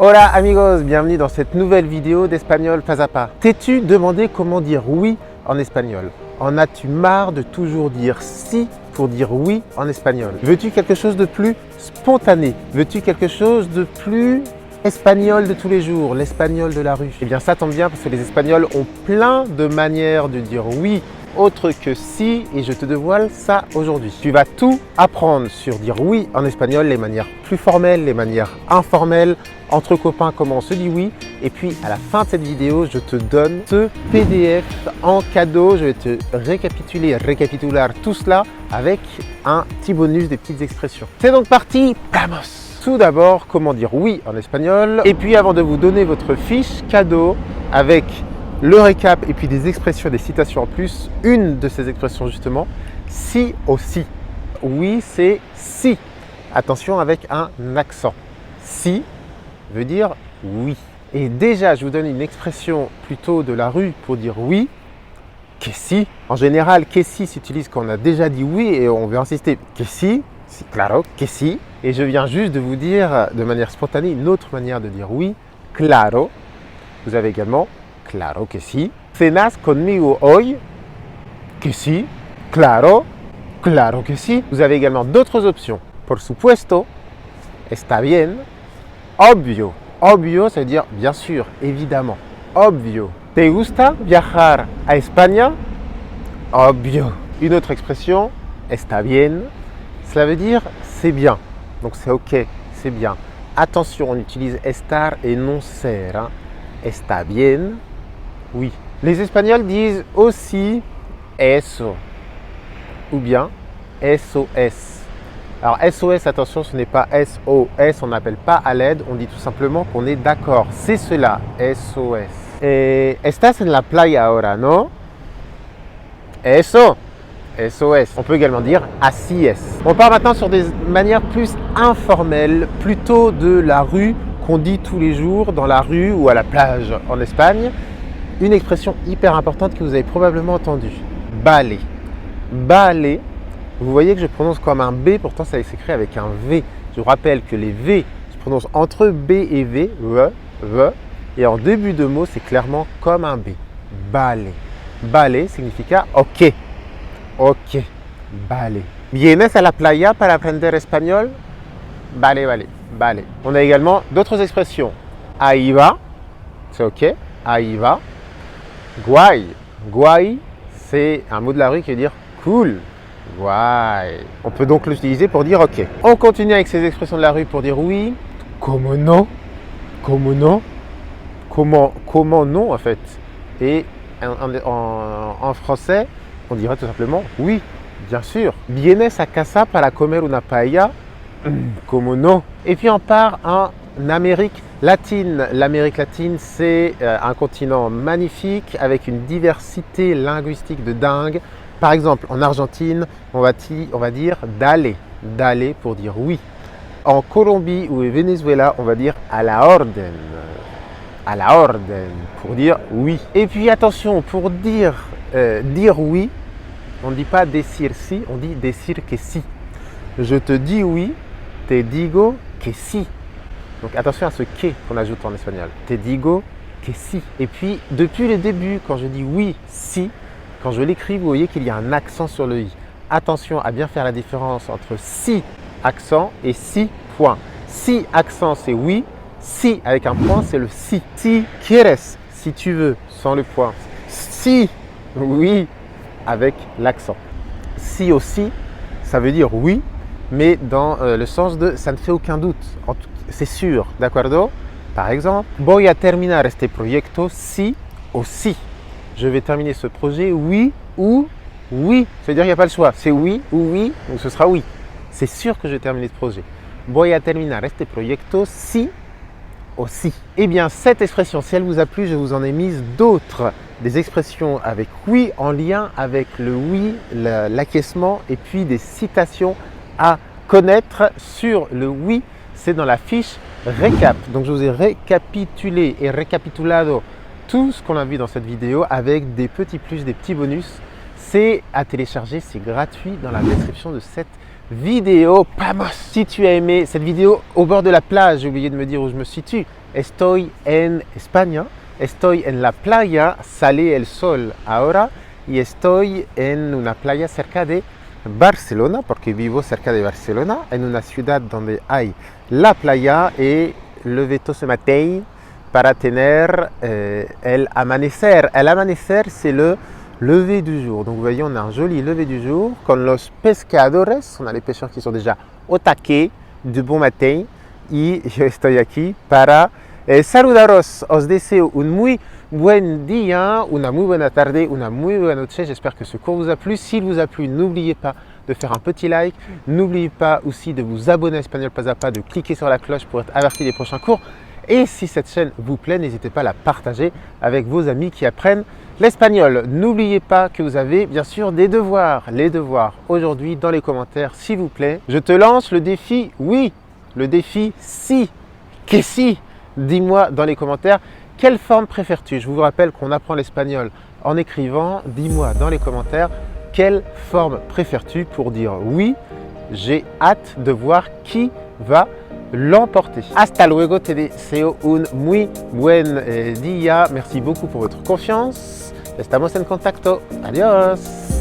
Hola amigos, bienvenue dans cette nouvelle vidéo d'Espagnol pas à pas. T'es-tu demandé comment dire oui en espagnol? En as-tu marre de toujours dire si pour dire oui en espagnol? Veux-tu quelque chose de plus spontané? Veux-tu quelque chose de plus espagnol de tous les jours, l'espagnol de la rue? Eh bien ça tombe bien parce que les Espagnols ont plein de manières de dire oui autre que si, et je te dévoile ça aujourd'hui. Tu vas tout apprendre sur dire oui en espagnol, les manières plus formelles, les manières informelles, entre copains comment on se dit oui, et puis à la fin de cette vidéo, je te donne ce PDF en cadeau. Je vais te récapituler tout cela avec un petit bonus, des petites expressions. C'est donc parti, vamos! Tout d'abord, comment dire oui en espagnol, et puis avant de vous donner votre fiche cadeau avec le récap et puis des expressions, des citations en plus, une de ces expressions justement, si aussi. Oui, c'est si. Attention avec un accent. Si veut dire oui. Et déjà, je vous donne une expression plutôt de la rue pour dire oui. Que si. En général, que si s'utilise quand on a déjà dit oui et on veut insister. Que si, si, claro, que si. Et je viens juste de vous dire de manière spontanée une autre manière de dire oui. Claro. Vous avez également claro que sí. ¿Cenas conmigo hoy? Que sí. Claro. Claro que sí. Vous avez également d'autres options. Por supuesto. Está bien. Obvio. Obvio, ça veut dire bien sûr, évidemment. Obvio. ¿Te gusta viajar a España? Obvio. Une autre expression. Está bien. Cela veut dire c'est bien. Donc c'est ok, c'est bien. Attention, on utilise estar et non ser. Hein. Está bien. Oui. Les Espagnols disent aussi eso ou bien SOS. Alors SOS, attention, ce n'est pas SOS, on n'appelle pas à l'aide, on dit tout simplement qu'on est d'accord. C'est cela, SOS. Estás en la playa ahora, ¿no? Eso, SOS. On peut également dire así es. On part maintenant sur des manières plus informelles, plutôt de la rue, qu'on dit tous les jours dans la rue ou à la plage en Espagne. Une expression hyper importante que vous avez probablement entendue. Balai. Balai. Vous voyez que je prononce comme un B, pourtant ça s'écrit avec un V. Je vous rappelle que les V se prononcent entre B et V, V. Et en début de mot, c'est clairement comme un B. Balai. Balai significa OK. OK. Balai. ¿Vienes a la playa para aprender español? Vale, vale, vale. On a également d'autres expressions. Ahí va, c'est OK. Ahí va. Guay. Guay, c'est un mot de la rue qui veut dire cool. Guay. On peut donc l'utiliser pour dire OK. On continue avec ces expressions de la rue pour dire oui. Como no? Como no? Comment non en fait? Et en français, on dirait tout simplement oui, bien sûr. ¿Vienes a casa para comer una paella? Como no? Et puis on part en Amérique latine. L'Amérique latine, c'est un continent magnifique avec une diversité linguistique de dingue. Par exemple, en Argentine, on va dire dale. Dale pour dire oui. En Colombie ou au Venezuela, on va dire a la orden. A la orden pour dire oui. Et puis attention, pour dire oui, on ne dit pas decir si, on dit decir que si. Je te dis oui, te digo que si. Donc attention à ce que qu'on ajoute en espagnol. Te digo que si. Et puis depuis le début, quand je dis oui, si, quand je l'écris, vous voyez qu'il y a un accent sur le i. Attention à bien faire la différence entre si accent et si point. Si accent c'est oui, si avec un point c'est le si. Si quieres, si tu veux, sans le point. Si oui avec l'accent. Si aussi, ça veut dire oui, mais dans le sens de ça ne fait aucun doute. C'est sûr, d'accordo? Par exemple, voy a terminar este proyecto si o si. Je vais terminer ce projet oui ou oui. Ça veut dire qu'il n'y a pas le choix. C'est oui ou ce sera oui. C'est sûr que je vais terminer ce projet. Voy a terminar este proyecto si o si. Eh bien, cette expression, si elle vous a plu, je vous en ai mise d'autres. Des expressions avec oui en lien avec le oui, l'acquiescement et puis des citations à connaître sur le oui. C'est dans la fiche récap. Donc je vous ai récapitulé et récapitulado tout ce qu'on a vu dans cette vidéo avec des petits plus, des petits bonus. C'est à télécharger, c'est gratuit dans la description de cette vidéo. Vamos! Si tu as aimé cette vidéo au bord de la plage, j'ai oublié de me dire où je me situe. Estoy en España. Estoy en la playa, sale el sol ahora. Y estoy en una playa cerca de Barcelona, porque vivo cerca de Barcelona, en una ciudad donde hay la playa et levé tôt ce matin para tener el amanecer. El amanecer, c'est le lever du jour. Donc vous voyez, on a un joli lever du jour. Con los pescadores, on a les pêcheurs qui sont déjà au taquet du bon matin. Y yo estoy aquí para saludaros. Os deseo un muy buen día, una muy buena tarde, una muy buena noche. J'espère que ce cours vous a plu. S'il vous a plu, n'oubliez pas de faire un petit like. N'oubliez pas aussi de vous abonner à Espagnol Pas à Pas, de cliquer sur la cloche pour être averti des prochains cours. Et si cette chaîne vous plaît, n'hésitez pas à la partager avec vos amis qui apprennent l'espagnol. N'oubliez pas que vous avez bien sûr des devoirs. Les devoirs aujourd'hui dans les commentaires, s'il vous plaît. Je te lance le défi oui, le défi si, que si. Dis-moi dans les commentaires, quelle forme préfères-tu? Je vous rappelle qu'on apprend l'espagnol en écrivant. Dis-moi dans les commentaires, quelle forme préfères-tu pour dire oui? J'ai hâte de voir qui va l'emporter. Hasta luego, te deseo un muy buen día. Merci beaucoup pour votre confiance. Estamos en contacto. Adiós.